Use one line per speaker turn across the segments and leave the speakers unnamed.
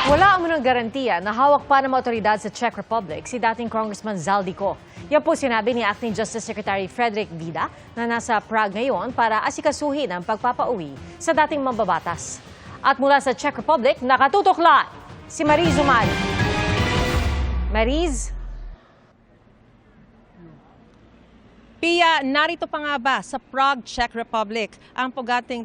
Wala ang munang garantiya na hawak pa ng mga otoridad sa Czech Republic si dating Congressman Zaldico. Yan po sinabi ni Acting Justice Secretary Frederick Vida na nasa Prague ngayon para asikasuhin ang pagpapauwi sa dating mambabatas. At mula sa Czech Republic, nakatutok live si Mariz Umali. Mariz?
Pia, narito pa nga ba sa Prague, Czech Republic ang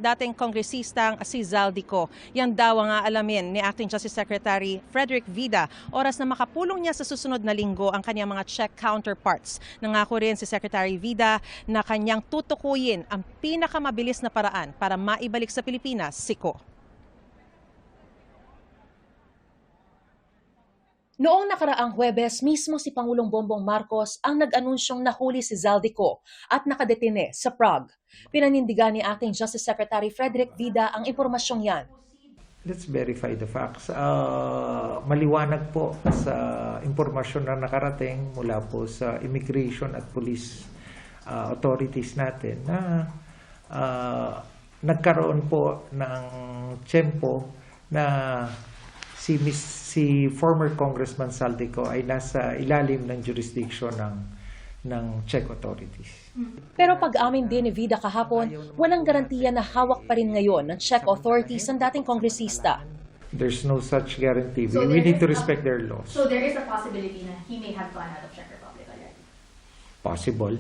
dating kongresistang si Zaldico? Yan daw ang alamin ni Acting Justice Secretary Frederick Vida oras na makapulong niya sa susunod na linggo ang kanyang mga Czech counterparts. Nangako rin si Secretary Vida na kanyang tutukuyin ang pinakamabilis na paraan para maibalik sa Pilipinas si Ko.
Noong nakaraang Huwebes, mismo si Pangulong Bongbong Marcos ang nag-anunsyong nahuli si Zaldico at nakadetine sa Prague. Pinanindigan ni Acting Justice Secretary Frederick Vida ang impormasyong yan.
Let's verify the facts. Maliwanag po sa impormasyon na nakarating mula po sa immigration at police authorities natin na nagkaroon po ng tiyempo na si former Congressman Zaldico ay nasa ilalim ng jurisdiction ng Czech authorities.
Pero pag-amin din ni Vida kahapon, walang garantiya na hawak pa rin ngayon ng Czech authorities ang dating kongresista.
There's no such guarantee. We need to respect their laws.
So there is a possibility na he may have gone out of Czech Republic already?
Possible.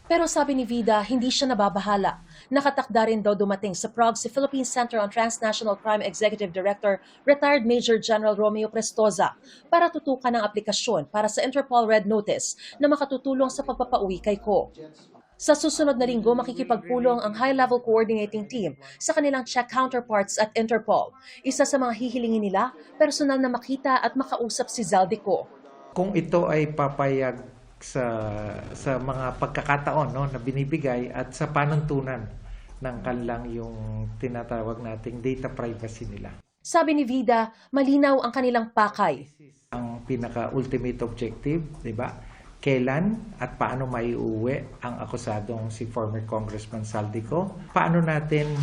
Pero sabi ni Vida, hindi siya nababahala. Nakatakda rin daw dumating sa Prague si Philippine Center on Transnational Crime Executive Director, retired Major General Romeo Prestoza, para tutukan ang aplikasyon para sa Interpol Red Notice na makatutulong sa pagpapauwi kay Ko. Sa susunod na linggo, makikipagpulong ang high-level coordinating team sa kanilang Czech counterparts at Interpol. Isa sa mga hihilingin nila, personal na makita at makausap si Zaldico.
Kung ito ay papayag sa mga pagkakataon na binibigay at sa panuntunan ng kanilang yung tinatawag nating data privacy nila.
Sabi ni Vida, malinaw ang kanilang pakay.
Ang pinaka-ultimate objective, di ba? Kailan at paano maiuwi ang akusadong si former Congressman Zaldico? Paano natin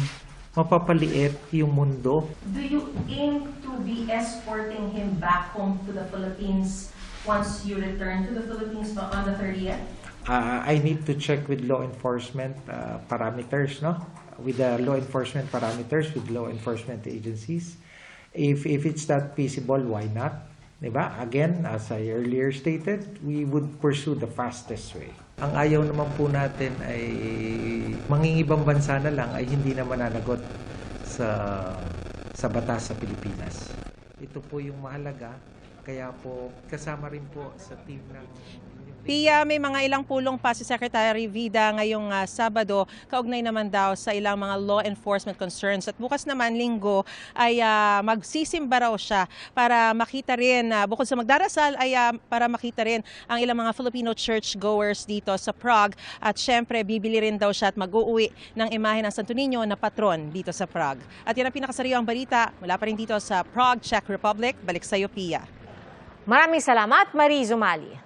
mapapaliit yung mundo?
Do you aim to be escorting him back home to the Philippines once you return to the Philippines on the 30th?
I need to check with law enforcement parameters, no? With the law enforcement parameters, with law enforcement agencies. If it's not feasible, why not? Diba? Again, as I earlier stated, we would pursue the fastest way. Ang ayaw naman po natin ay mangingibang bansa na lang ay hindi na mananagot sa batas sa Pilipinas. Ito po yung mahalaga. Kaya po, kasama rin po sa team ng...
Pia, may mga ilang pulong pa si Secretary Vida ngayong Sabado, kaugnay naman daw sa ilang mga law enforcement concerns. At bukas naman, linggo, ay magsisimba raw siya para makita rin, bukod sa magdarasal, ay para makita rin ang ilang mga Filipino churchgoers dito sa Prague. At syempre, bibili rin daw siya at mag-uuwi ng imahe ng Santo Niño na patron dito sa Prague. At yan ang pinakasariwang balita mula pa rin dito sa Prague, Czech Republic. Balik sa iyo, Pia.
Maraming salamat, Mariz Umali.